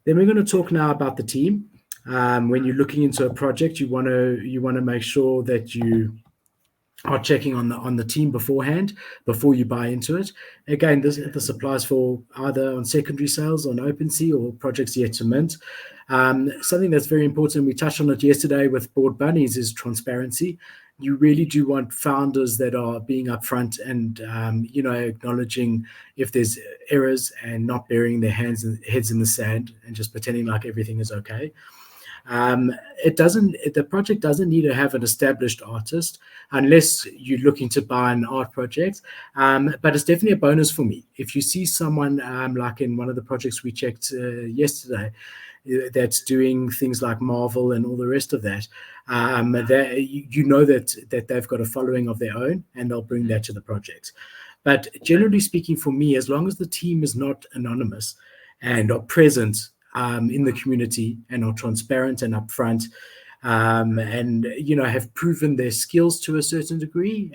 Then we're going to talk now about the team. When you're looking into a project, you want to make sure that you are checking on the team beforehand before you buy into it. Again, this applies for either on secondary sales, on OpenSea, or projects yet to mint. Something that's very important, we touched on it yesterday with board bunnies, is transparency. You really do want founders that are being upfront and acknowledging if there's errors and not burying their heads in the sand and just pretending like everything is okay. The project doesn't need to have an established artist unless you're looking to buy an art project. But it's definitely a bonus for me. If you see someone like in one of the projects we checked yesterday, that's doing things like Marvel and all the rest of that, that they've got a following of their own, and they'll bring that to the project. But generally speaking, for me, as long as the team is not anonymous and are present in the community and are transparent and upfront, and have proven their skills to a certain degree,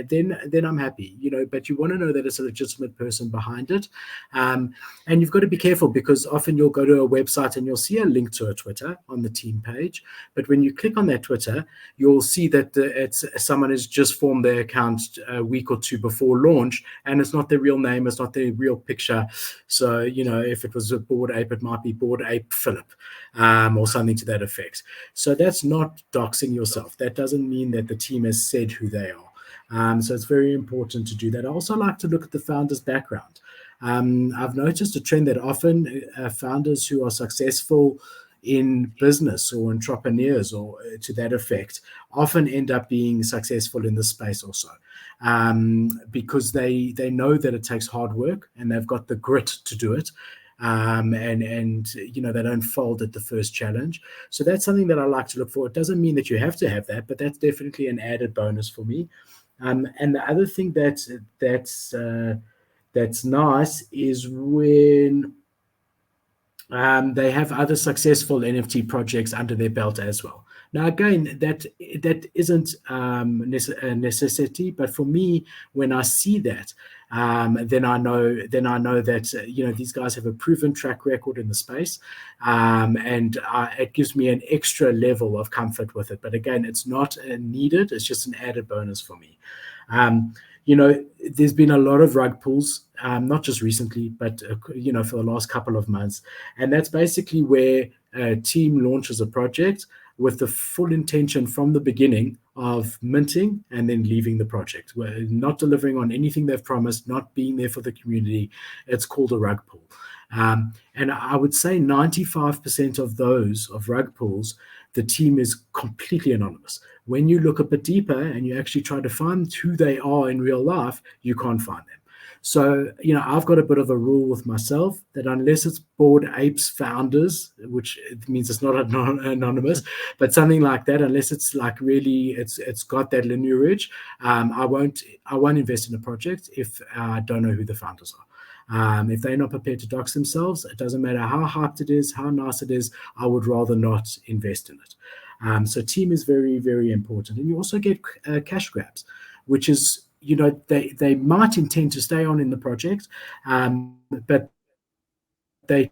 then I'm happy. But you want to know that it's a legitimate person behind it, and you've got to be careful, because often you'll go to a website and you'll see a link to a Twitter on the team page, but when you click on that Twitter, you'll see that someone has just formed their account a week or two before launch, and it's not their real name, it's not their real picture. So if it was a Bored Ape, it might be Bored Ape Philip, or something to that effect. So that's not doxing yourself. That doesn't mean that the team has said who they are. So it's very important to do that. I also like to look at the founder's background. I've noticed a trend that often founders who are successful in business or entrepreneurs or to that effect often end up being successful in this space also, because they know that it takes hard work and they've got the grit to do it. And they don't fold at the first challenge. So that's something that I like to look for. It doesn't mean that you have to have that, but that's definitely an added bonus for me. And the other thing that's nice is when they have other successful NFT projects under their belt as well. Now, again, that isn't a necessity, but for me, when I see that, then I know that these guys have a proven track record in the space, and it gives me an extra level of comfort with it. But again, it's not needed; it's just an added bonus for me. There's been a lot of rug pulls, not just recently, but for the last couple of months, and that's basically where a team launches a project with the full intention from the beginning of minting and then leaving the project. We're not delivering on anything they've promised, not being there for the community. It's called a rug pull. And I would say 95% of rug pulls, the team is completely anonymous. When you look a bit deeper and you actually try to find who they are in real life, you can't find them. So, I've got a bit of a rule with myself that unless it's Bored Apes founders, which means it's not anonymous, but something like that, unless it's like really, it's got that lineage, I won't invest in a project if I don't know who the founders are. If they're not prepared to dox themselves, it doesn't matter how hyped it is, how nice it is, I would rather not invest in it. So team is very, very important. And you also get cash grabs, which is, they might intend to stay on in the project, but they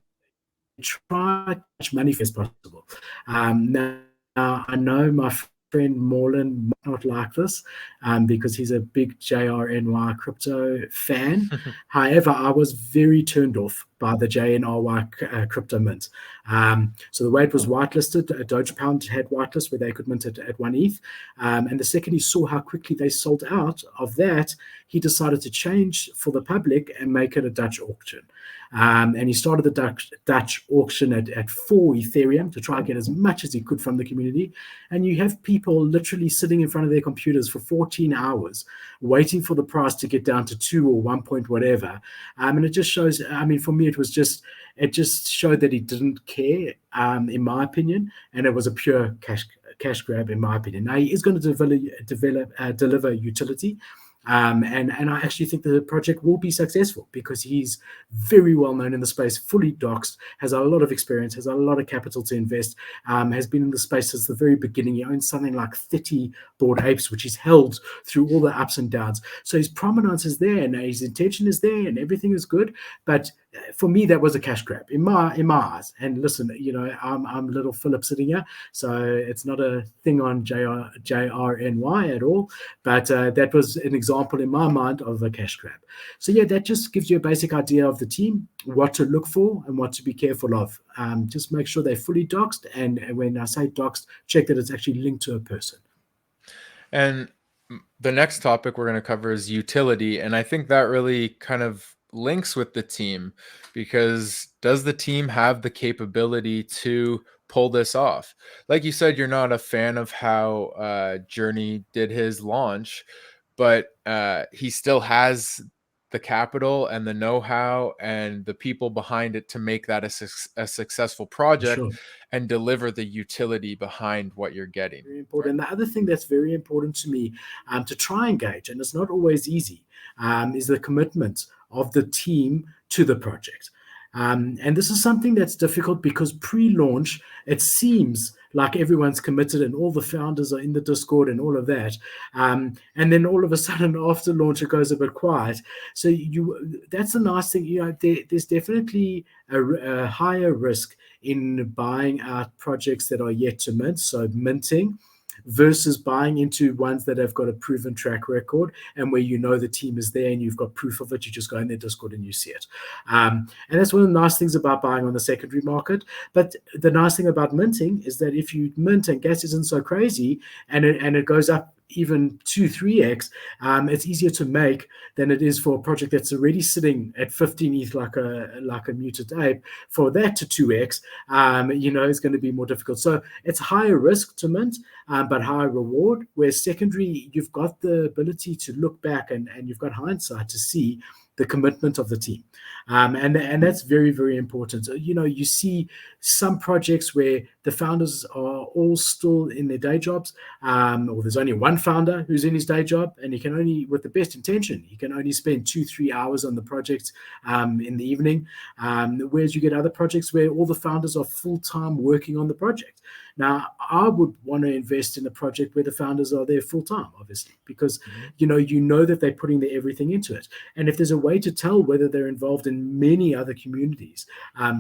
try as much money as possible. Now, I know my friend Morland might not like this, because he's a big JRNY crypto fan. However, I was very turned off by the JNRY crypto mint. So the way it was whitelisted, Dogepound had whitelist where they could mint it at 1 ETH. And the second he saw how quickly they sold out of that, he decided to change for the public and make it a Dutch auction. And he started the Dutch auction at 4 Ethereum to try and get as much as he could from the community. And you have people literally sitting in front of their computers for 14 hours waiting for the price to get down to 2 or 1 point whatever. And it just shows, for me, it just showed that he didn't care, in my opinion, and it was a pure cash grab, in my opinion. Now, he is going to deliver utility. And I actually think the project will be successful because he's very well known in the space, fully doxed, has a lot of experience, has a lot of capital to invest, has been in the space since the very beginning. He owns something like 30 Bored Apes, which he's held through all the ups and downs. So his prominence is there and his intention is there and everything is good. But for me, that was a cash grab in my eyes. And listen, I'm little Philip sitting here, so it's not a thing on JRNY at all, but that was an example in my mind of a cash grab. So yeah, that just gives you a basic idea of the team, what to look for and what to be careful of. Just make sure they're fully doxed, and when I say doxed, check that it's actually linked to a person. And the next topic we're going to cover is utility. And I think that really kind of links with the team, because does the team have the capability to pull this off? Like you said, you're not a fan of how Journey did his launch, but he still has the capital and the know-how and the people behind it to make that a successful project Sure. and deliver the utility behind what you're getting. Very important. And the other thing that's very important to me, to try and gauge, and it's not always easy, is the commitment of the team to the project. And this is something that's difficult because pre-launch, it seems like everyone's committed and all the founders are in the Discord and all of that. And then all of a sudden after launch, it goes a bit quiet. So that's a nice thing. There's definitely a higher risk in buying out projects that are yet to mint, so minting, versus buying into ones that have got a proven track record and where the team is there and you've got proof of it. You just go in their Discord and you see it. And that's one of the nice things about buying on the secondary market. But the nice thing about minting is that if you mint and gas isn't so crazy and it goes up even 2-3x, it's easier to make than it is for a project that's already sitting at 15 ETH like a muted ape. For that to 2x, it's going to be more difficult. So it's higher risk to mint, but higher reward. Whereas secondary, you've got the ability to look back and you've got hindsight to see the commitment of the team. And that's very, very important. You see some projects where the founders are all still in their day jobs, or there's only one founder who's in his day job, and he can only, with the best intention, he can only spend 2-3 hours on the project in the evening. Whereas you get other projects where all the founders are full-time working on the project. Now, I would want to invest in a project where the founders are there full-time, obviously, because you know that they're putting their everything into it. And if there's a way to tell whether they're involved in many other communities,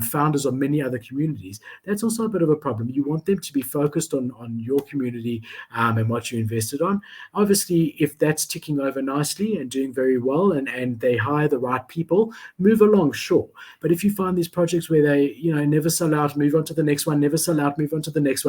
founders of many other communities, that's also a bit of a problem. You want them to be focused on your community and what you invested on. Obviously, if that's ticking over nicely and doing very well and they hire the right people, move along, sure. But if you find these projects where they never sell out, move on to the next one, never sell out, move on to the next one,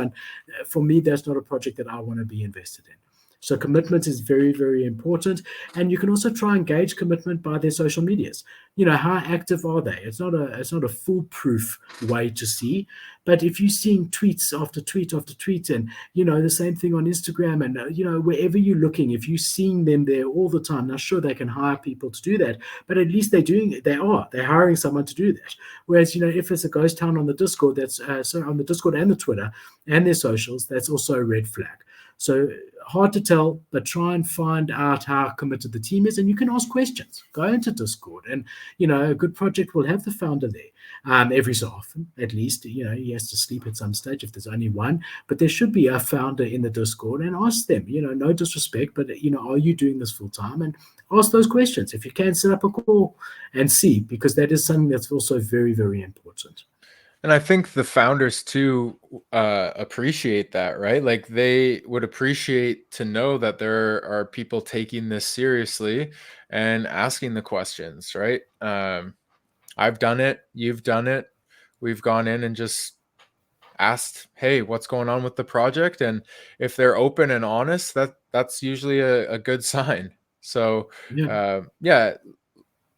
for me, that's not a project that I want to be invested in. So commitment is very, very important. And you can also try and gauge commitment by their social medias. How active are they? It's not a foolproof way to see. But if you're seeing tweets after tweet after tweet, and the same thing on Instagram, and wherever you're looking, if you're seeing them there all the time, now sure they can hire people to do that, but at least they're hiring someone to do that. Whereas if it's a ghost town on the Discord, that's on the Discord and the Twitter and their socials, that's also a red flag. So hard to tell, but try and find out how committed the team is. And you can ask questions. Go into Discord. And, a good project will have the founder there every so often, at least. He has to sleep at some stage if there's only one. But there should be a founder in the Discord, and ask them, no disrespect, but, are you doing this full time? And ask those questions. If you can, set up a call and see, because that is something that's also very, very important. And I think the founders too appreciate that, right? Like they would appreciate to know that there are people taking this seriously and asking the questions, right? I've done it. You've done it. We've gone in and just asked, hey, what's going on with the project? And if they're open and honest, that's usually a good sign. So yeah,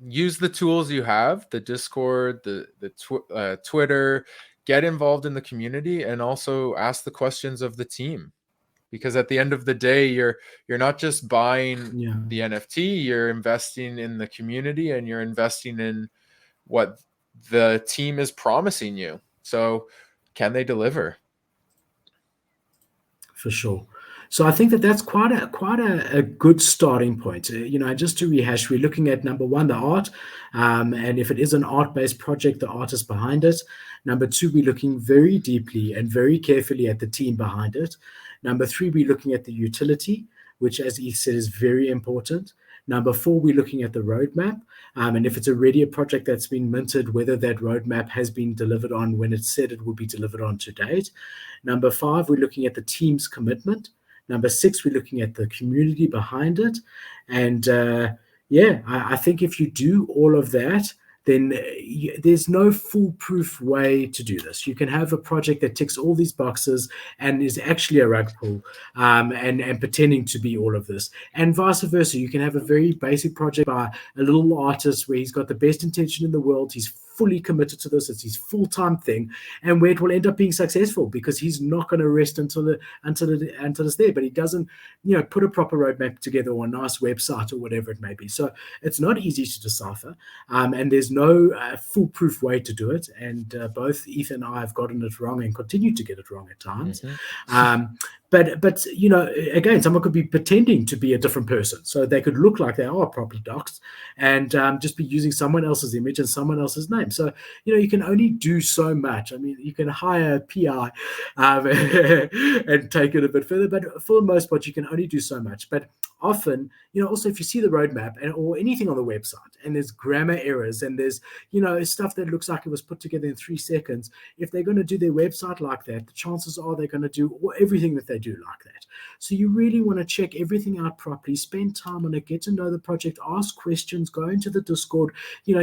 use the tools you have, the Discord, the Twitter, get involved in the community, and also ask the questions of the team. Because at the end of the day, you're not just buying the NFT, you're investing in the community and you're investing in what the team is promising you. So can they deliver? For sure. So I think that's quite a good starting point. Just to rehash, we're looking at number one, the art, and if it is an art-based project, the artist behind it. Number two, we're looking very deeply and very carefully at the team behind it. Number three, we're looking at the utility, which, as Eve said, is very important. Number 4, we're looking at the roadmap. And if it's already a project that's been minted, whether that roadmap has been delivered on when it said it will be delivered on to date. Number 5, we're looking at the team's commitment. Number 6, we're looking at the community behind it. And I think if you do all of that, then there's no foolproof way to do this. You can have a project that ticks all these boxes and is actually a rug pull, and pretending to be all of this. And vice versa. You can have a very basic project by a little artist where he's got the best intention in the world. He's fully committed to this. It's his full-time thing, and where it will end up being successful because he's not going to rest until it's there. But he doesn't, put a proper roadmap together or a nice website or whatever it may be. So it's not easy to decipher, and there's no foolproof way to do it. And both Ethan and I have gotten it wrong and continue to get it wrong at times. But again, someone could be pretending to be a different person, so they could look like they are properly doxed and just be using someone else's image and someone else's name. So you can only do so much. I mean, you can hire a PI and take it a bit further, but for the most part, you can only do so much. But often, also if you see the roadmap or anything on the website and there's grammar errors and there's, stuff that looks like it was put together in 3 seconds, if they're going to do their website like that, the chances are they're going to do everything that they do like that. So you really want to check everything out properly, spend time on it, get to know the project, ask questions, go into the Discord,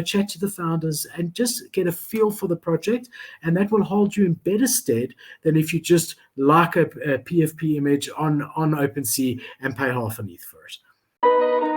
chat to the founders and just get a feel for the project. And that will hold you in better stead than if you just like a PFP image on OpenSea and pay half an ETH for it.